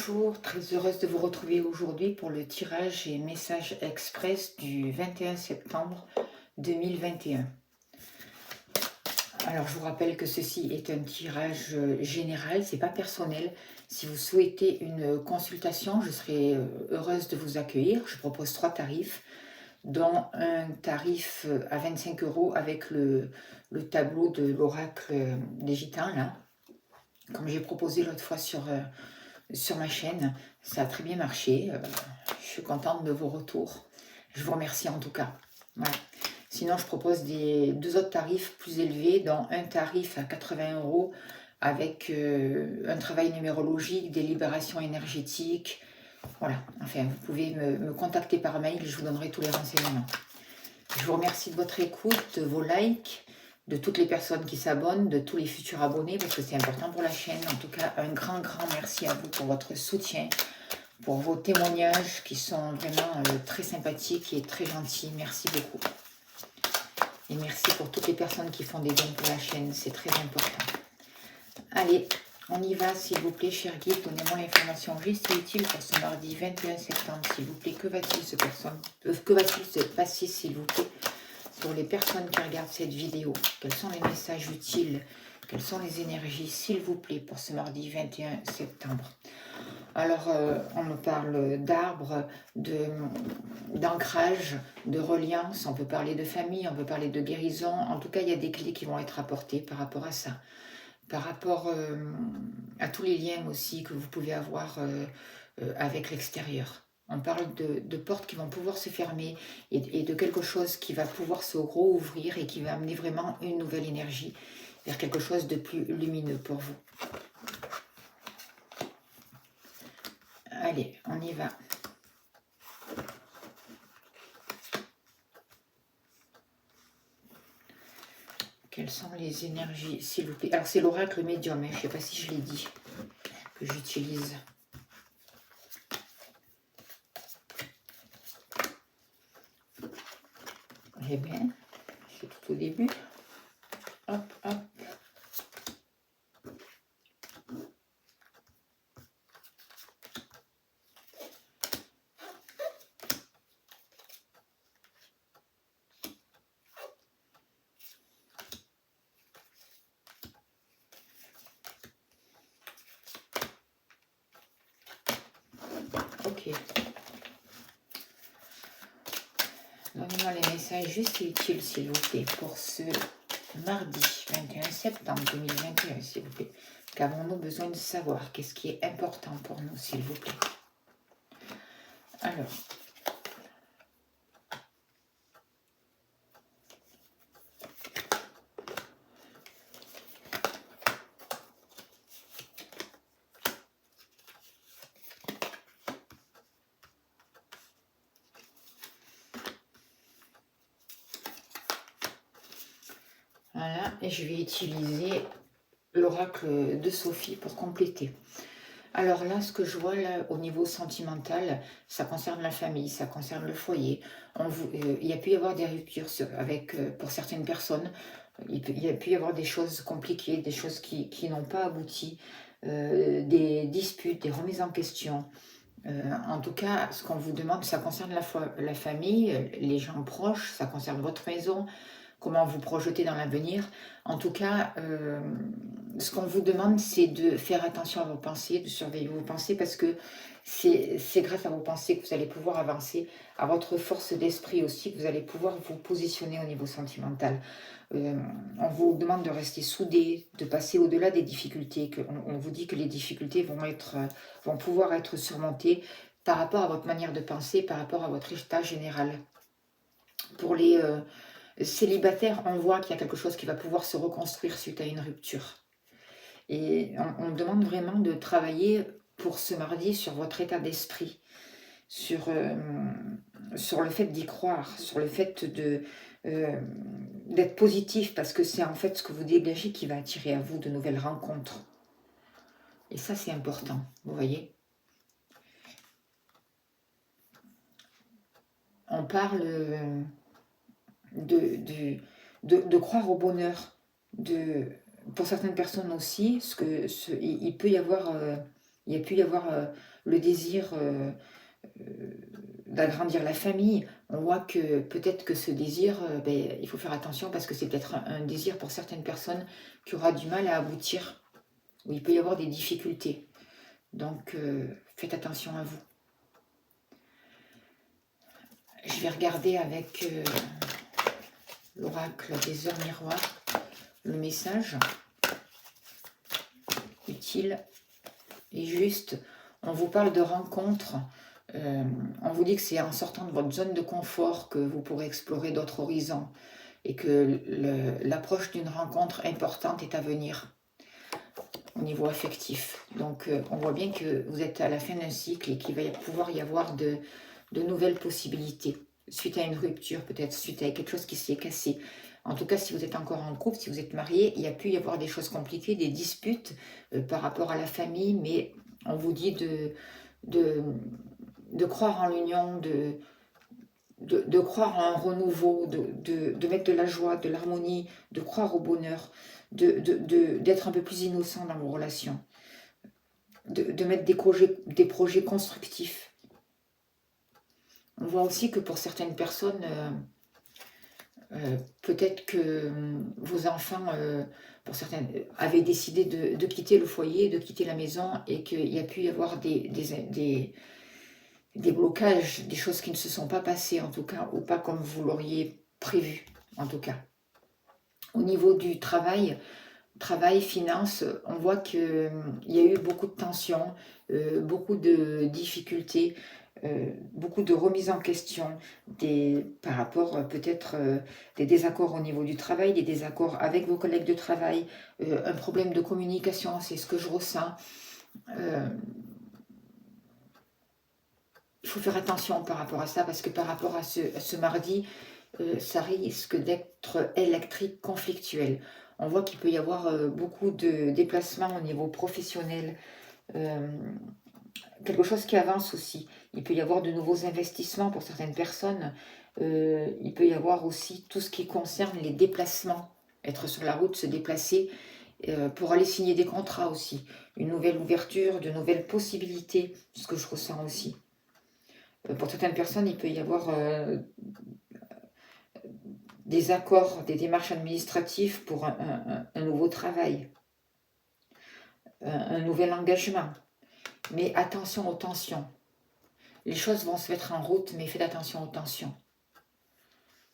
Bonjour, très heureuse de vous retrouver aujourd'hui pour le tirage et message express du 21 septembre 2021. Alors je vous rappelle que ceci est un tirage général, c'est pas personnel. Si vous souhaitez une consultation, je serai heureuse de vous accueillir. Je propose 3 tarifs, dont un tarif à 25 € avec le tableau de l'oracle des gitans, là, comme j'ai proposé l'autre fois sur ma chaîne. Ça a très bien marché. Je suis contente de vos retours. Je vous remercie en tout cas. Voilà. Sinon, je propose deux autres tarifs plus élevés, dont un tarif à 80 € avec un travail numérologique, des libérations énergétiques. Voilà. Enfin, vous pouvez me contacter par mail, je vous donnerai tous les renseignements. Je vous remercie de votre écoute, de vos likes, de toutes les personnes qui s'abonnent, de tous les futurs abonnés, parce que c'est important pour la chaîne. En tout cas, un grand merci à vous pour votre soutien, pour vos témoignages qui sont vraiment très sympathiques et très gentils. Merci beaucoup. Et merci pour toutes les personnes qui font des dons pour la chaîne, c'est très important. Allez, on y va, s'il vous plaît, cher guide, donnez-moi l'information juste et utile pour ce mardi 21 septembre, s'il vous plaît. Que va-t-il se passer, s'il vous plaît, pour les personnes qui regardent cette vidéo? Quels sont les messages utiles? Quelles sont les énergies, s'il vous plaît, pour ce mardi 21 septembre? Alors, on me parle d'arbres, d'ancrage, de reliance, on peut parler de famille, on peut parler de guérison. En tout cas, il y a des clés qui vont être apportées par rapport à ça. Par rapport à tous les liens aussi que vous pouvez avoir avec l'extérieur. On parle de portes qui vont pouvoir se fermer et de quelque chose qui va pouvoir se rouvrir et qui va amener vraiment une nouvelle énergie vers quelque chose de plus lumineux pour vous. Allez, on y va. Quelles sont les énergies, s'il vous plaît? Alors, c'est l'oracle médium, hein, je ne sais pas si je l'ai dit, que j'utilise. Eh bien, c'est tout au début. Hop, hop. Ok. Donnez-moi les messages juste et utiles, s'il vous plaît, pour ce mardi 21 septembre 2021, s'il vous plaît. Qu'avons-nous besoin de savoir? Qu'est-ce qui est important pour nous, s'il vous plaît? Alors, voilà, et je vais utiliser l'oracle de Sophie pour compléter. Alors là, ce que je vois là au niveau sentimental, ça concerne la famille, ça concerne le foyer. Il y a pu y avoir des ruptures pour certaines personnes. Il y a pu y avoir des choses compliquées, des choses qui n'ont pas abouti, des disputes, des remises en question. En tout cas, ce qu'on vous demande, ça concerne la famille, les gens proches, ça concerne votre maison, comment vous projetez dans l'avenir. En tout cas, ce qu'on vous demande, c'est de faire attention à vos pensées, de surveiller vos pensées, parce que c'est grâce à vos pensées que vous allez pouvoir avancer, à votre force d'esprit aussi, que vous allez pouvoir vous positionner au niveau sentimental. On vous demande de rester soudés, de passer au-delà des difficultés. On vous dit que les difficultés vont pouvoir être surmontées par rapport à votre manière de penser, par rapport à votre état général. Pour les célibataires, on voit qu'il y a quelque chose qui va pouvoir se reconstruire suite à une rupture. Et on demande vraiment de travailler pour ce mardi sur votre état d'esprit, sur le fait d'y croire, sur le fait d'être positif, parce que c'est en fait ce que vous dégagez qui va attirer à vous de nouvelles rencontres. Et ça, c'est important, vous voyez. On parle de croire au bonheur, pour certaines personnes aussi, il y a pu y avoir le désir d'agrandir la famille. On voit que peut-être que ce désir, ben, il faut faire attention parce que c'est peut-être un désir pour certaines personnes qui aura du mal à aboutir, où il peut y avoir des difficultés. Donc, faites attention à vous. Je vais regarder avec l'oracle des heures miroirs le message utile et juste. On vous parle de rencontres. On vous dit que c'est en sortant de votre zone de confort que vous pourrez explorer d'autres horizons et que l'approche d'une rencontre importante est à venir au niveau affectif. Donc, on voit bien que vous êtes à la fin d'un cycle et qu'il va pouvoir y avoir de nouvelles possibilités, suite à une rupture, peut-être suite à quelque chose qui s'est cassé. En tout cas, si vous êtes encore en couple, si vous êtes marié, il y a pu y avoir des choses compliquées, des disputes par rapport à la famille, mais on vous dit de croire en l'union, de croire en un renouveau, de mettre de la joie, de l'harmonie, de croire au bonheur, d'être un peu plus innocent dans vos relations, de mettre des projets constructifs. On voit aussi que pour certaines personnes, peut-être que vos enfants, pour certaines, avaient décidé de quitter le foyer, de quitter la maison, et qu'il y a pu y avoir des blocages, des choses qui ne se sont pas passées en tout cas, ou pas comme vous l'auriez prévu en tout cas. Au niveau du travail, finance, on voit qu'il y a eu beaucoup de tensions, beaucoup de difficultés, beaucoup de remises en question par rapport peut-être des désaccords au niveau du travail, des désaccords avec vos collègues de travail, un problème de communication, c'est ce que je ressens. Il faut faire attention par rapport à ça, parce que par rapport à ce mardi, ça risque d'être électrique, conflictuel. On voit qu'il peut y avoir beaucoup de déplacements au niveau professionnel, quelque chose qui avance aussi. Il peut y avoir de nouveaux investissements pour certaines personnes. Il peut y avoir aussi tout ce qui concerne les déplacements, être sur la route, se déplacer, pour aller signer des contrats aussi. Une nouvelle ouverture, de nouvelles possibilités, ce que je ressens aussi. Pour certaines personnes, il peut y avoir des accords, des démarches administratives pour un nouveau travail, un nouvel engagement. Mais attention aux tensions. Les choses vont se mettre en route, mais faites attention aux tensions.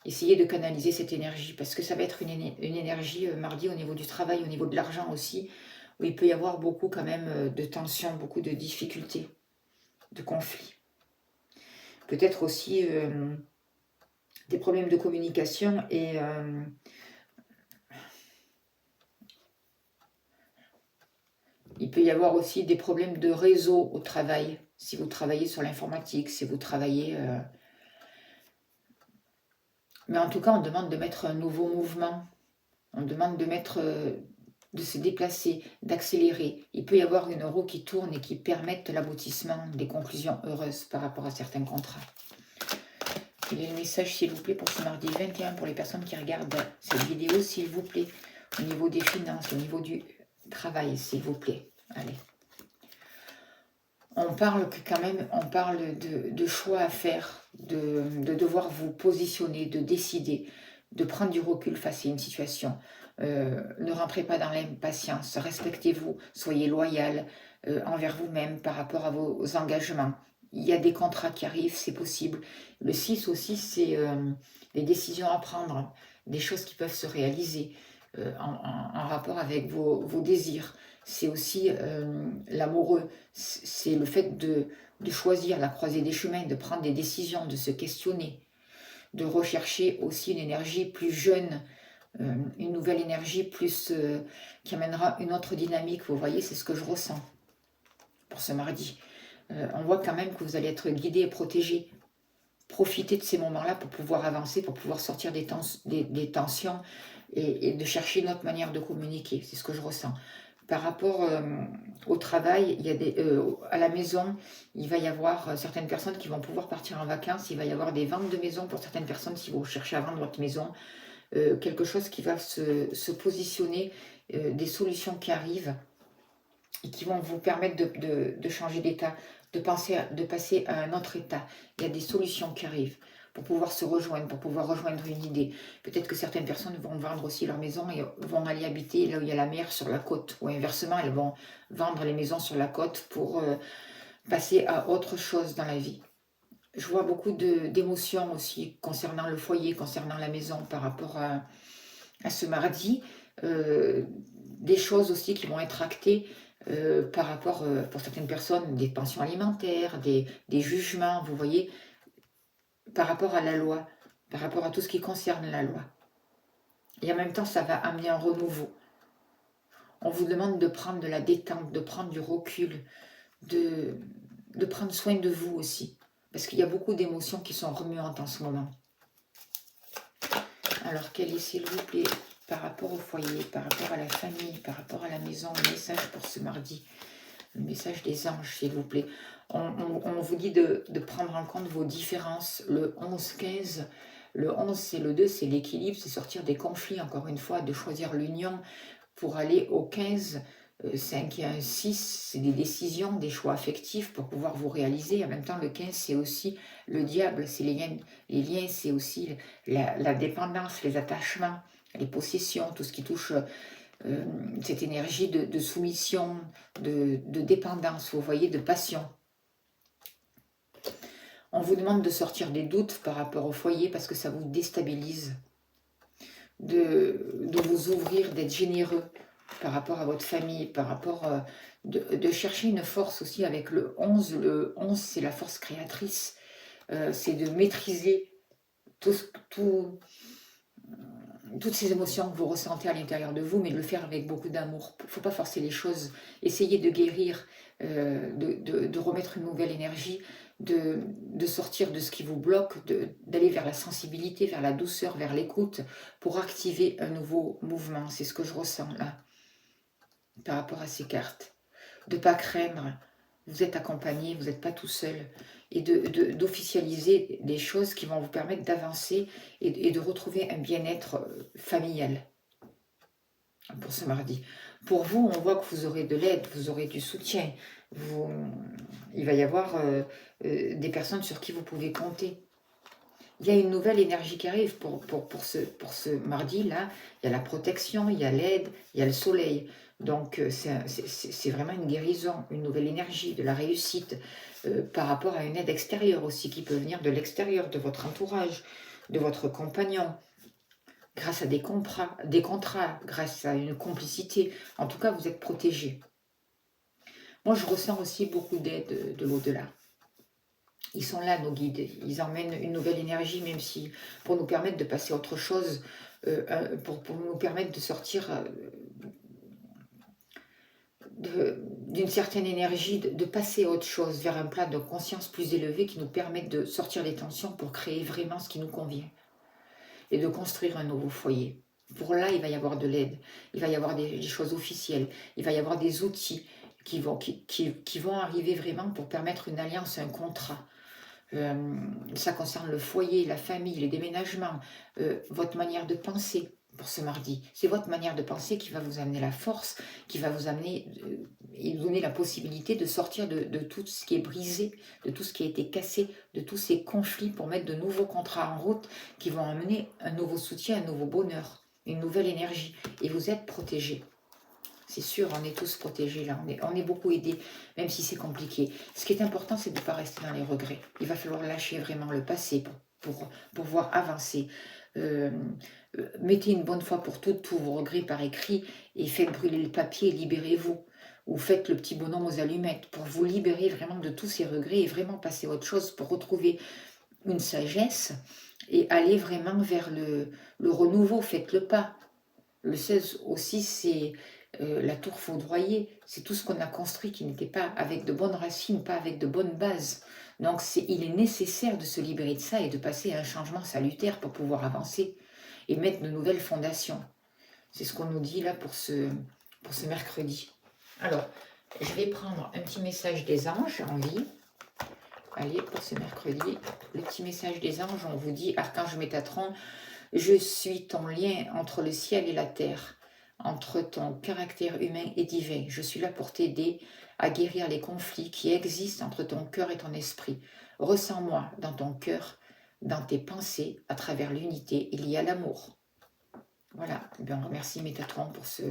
Essayez de canaliser cette énergie, parce que ça va être une énergie mardi au niveau du travail, au niveau de l'argent aussi, où il peut y avoir beaucoup quand même de tensions, beaucoup de difficultés, de conflits. Peut-être aussi des problèmes de communication et il peut y avoir aussi des problèmes de réseau au travail, si vous travaillez sur l'informatique, si vous travaillez... Mais en tout cas, on demande de mettre un nouveau mouvement, on demande de se déplacer, d'accélérer. Il peut y avoir une roue qui tourne et qui permette l'aboutissement des conclusions heureuses par rapport à certains contrats. Il y a un message, s'il vous plaît, pour ce mardi 21, pour les personnes qui regardent cette vidéo, s'il vous plaît, au niveau des finances, au niveau du travail, s'il vous plaît. Allez. On parle de choix à faire, de devoir vous positionner, de décider, de prendre du recul face à une situation. Ne rentrez pas dans l'impatience, respectez-vous, soyez loyal envers vous-même par rapport à vos engagements. Il y a des contrats qui arrivent, c'est possible. Le 6 aussi, c'est des décisions à prendre, des choses qui peuvent se réaliser en rapport avec vos désirs. C'est aussi l'amoureux, c'est le fait de choisir la croisée des chemins, de prendre des décisions, de se questionner, de rechercher aussi une énergie plus jeune, une nouvelle énergie plus qui amènera une autre dynamique. Vous voyez, c'est ce que je ressens pour ce mardi. On voit quand même que vous allez être guidé et protégé. Profitez de ces moments-là pour pouvoir avancer, pour pouvoir sortir des tensions et de chercher une autre manière de communiquer. C'est ce que je ressens. Par rapport au travail, il y a à la maison, il va y avoir certaines personnes qui vont pouvoir partir en vacances. Il va y avoir des ventes de maisons pour certaines personnes si vous cherchez à vendre votre maison. Quelque chose qui va se positionner, des solutions qui arrivent et qui vont vous permettre de changer d'état. de passer à un autre état. Il y a des solutions qui arrivent pour pouvoir se rejoindre, pour pouvoir rejoindre une idée. Peut-être que certaines personnes vont vendre aussi leur maison et vont aller habiter là où il y a la mer, sur la côte. Ou inversement, elles vont vendre les maisons sur la côte pour passer à autre chose dans la vie. Je vois beaucoup d'émotions aussi concernant le foyer, concernant la maison par rapport à ce mardi. Des choses aussi qui vont être actées par rapport, pour certaines personnes, des pensions alimentaires, des jugements, vous voyez, par rapport à la loi, par rapport à tout ce qui concerne la loi. Et en même temps, ça va amener un renouveau. On vous demande de prendre de la détente, de prendre du recul, de prendre soin de vous aussi. Parce qu'il y a beaucoup d'émotions qui sont remuantes en ce moment. Alors, quel est, s'il vous plaît, par rapport au foyer, par rapport à la famille, par rapport à la maison, le message pour ce mardi, le message des anges, s'il vous plaît. On vous dit de prendre en compte vos différences. Le 11-15, le 11 c'est le 2, c'est l'équilibre, c'est sortir des conflits, encore une fois, de choisir l'union pour aller au 15, 5 et 1, 6, c'est des décisions, des choix affectifs pour pouvoir vous réaliser. En même temps, le 15, c'est aussi le diable, c'est les liens, c'est aussi la dépendance, les attachements, les possessions, tout ce qui touche cette énergie de soumission, de dépendance, vous voyez, de passion. On vous demande de sortir des doutes par rapport au foyer parce que ça vous déstabilise, de vous ouvrir, d'être généreux par rapport à votre famille, par rapport de chercher une force aussi avec le 11. Le 11, c'est la force créatrice, c'est de maîtriser toutes ces émotions que vous ressentez à l'intérieur de vous, mais de le faire avec beaucoup d'amour. Il ne faut pas forcer les choses. Essayez de guérir, de remettre une nouvelle énergie, de sortir de ce qui vous bloque, d'aller vers la sensibilité, vers la douceur, vers l'écoute, pour activer un nouveau mouvement. C'est ce que je ressens là, par rapport à ces cartes. De ne pas craindre, vous êtes accompagné, vous n'êtes pas tout seul. Et d'officialiser des choses qui vont vous permettre d'avancer et de retrouver un bien-être familial pour ce mardi. Pour vous, on voit que vous aurez de l'aide, vous aurez du soutien. Il va y avoir des personnes sur qui vous pouvez compter. Il y a une nouvelle énergie qui arrive pour ce mardi-là. Il y a la protection, il y a l'aide, il y a le soleil. Donc, c'est vraiment une guérison, une nouvelle énergie, de la réussite par rapport à une aide extérieure aussi qui peut venir de l'extérieur, de votre entourage, de votre compagnon, grâce à des contrats, grâce à une complicité. En tout cas, vous êtes protégés. Moi, je ressens aussi beaucoup d'aide de l'au-delà. Ils sont là, nos guides. Ils emmènent une nouvelle énergie, même si pour nous permettre de passer à autre chose, pour nous permettre de sortir d'une certaine énergie, de passer à autre chose, vers un plan de conscience plus élevé qui nous permette de sortir des tensions pour créer vraiment ce qui nous convient et de construire un nouveau foyer. Pour là, il va y avoir de l'aide, il va y avoir des choses officielles, il va y avoir des outils qui vont arriver vraiment pour permettre une alliance, un contrat. Ça concerne le foyer, la famille, les déménagements, votre manière de penser pour ce mardi. C'est votre manière de penser qui va vous amener la force, qui va vous amener et vous donner la possibilité de sortir de tout ce qui est brisé, de tout ce qui a été cassé, de tous ces conflits pour mettre de nouveaux contrats en route qui vont amener un nouveau soutien, un nouveau bonheur, une nouvelle énergie. Et vous êtes protégés. C'est sûr, on est tous protégés là, on est beaucoup aidés, même si c'est compliqué. Ce qui est important, c'est de ne pas rester dans les regrets. Il va falloir lâcher vraiment le passé pour pouvoir avancer. Mettez une bonne fois pour toutes tous vos regrets par écrit et faites brûler le papier et libérez-vous. Ou faites le petit bonhomme aux allumettes pour vous libérer vraiment de tous ces regrets et vraiment passer à autre chose pour retrouver une sagesse et aller vraiment vers le renouveau. Faites le pas. Le 16 aussi, c'est la tour foudroyée, c'est tout ce qu'on a construit qui n'était pas avec de bonnes racines, pas avec de bonnes bases. Donc il est nécessaire de se libérer de ça et de passer à un changement salutaire pour pouvoir avancer et mettre de nouvelles fondations. C'est ce qu'on nous dit là pour ce mercredi. Alors, je vais prendre un petit message des anges en vie. Allez, pour ce mercredi, le petit message des anges, on vous dit, Archange Métatron, je suis ton lien entre le ciel et la terre. entre ton caractère humain et divin. Je suis là pour t'aider à guérir les conflits qui existent entre ton cœur et ton esprit. Ressens-moi dans ton cœur, dans tes pensées, à travers l'unité, il y a l'amour. Voilà, bien, merci Métatron pour ce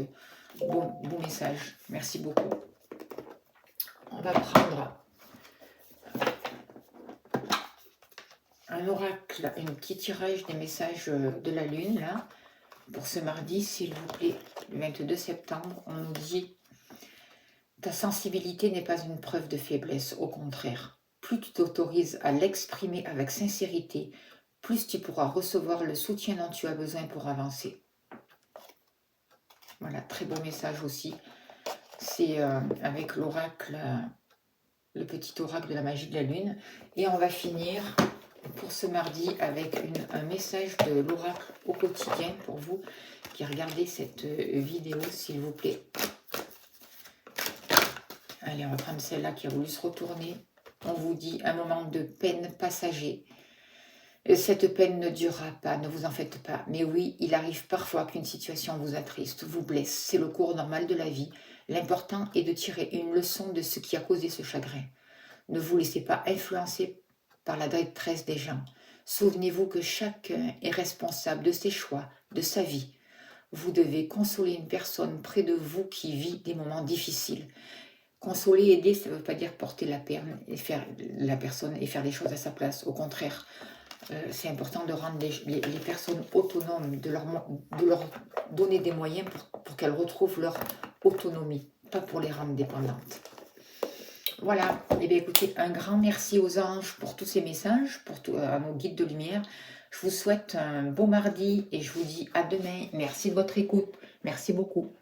beau message. Merci beaucoup. On va prendre un oracle, un petit tirage des messages de la Lune, là, pour ce mardi, s'il vous plaît, le 22 septembre. On nous dit: ta sensibilité n'est pas une preuve de faiblesse, au contraire. Plus tu t'autorises à l'exprimer avec sincérité, plus tu pourras recevoir le soutien dont tu as besoin pour avancer. Voilà, très beau message aussi. C'est avec l'oracle, le petit oracle de la magie de la Lune. Et on va finir pour ce mardi avec un message de l'oracle au quotidien pour vous qui regardez cette vidéo, s'il vous plaît. Allez, on va prendre celle-là qui a voulu se retourner. On vous dit un moment de peine passager. Cette peine ne durera pas, ne vous en faites pas. Mais oui, il arrive parfois qu'une situation vous attriste, vous blesse. C'est le cours normal de la vie. L'important est de tirer une leçon de ce qui a causé ce chagrin. Ne vous laissez pas influencer par la détresse des gens. Souvenez-vous que chacun est responsable de ses choix, de sa vie. Vous devez consoler une personne près de vous qui vit des moments difficiles. Consoler, aider, ça ne veut pas dire porter la peine et faire la personne et faire les choses à sa place. Au contraire, c'est important de rendre les personnes autonomes, de leur donner des moyens pour qu'elles retrouvent leur autonomie, pas pour les rendre dépendantes. Voilà, et bien écoutez, un grand merci aux anges pour tous ces messages, à nos guides de lumière. Je vous souhaite un beau mardi et je vous dis à demain. Merci de votre écoute. Merci beaucoup.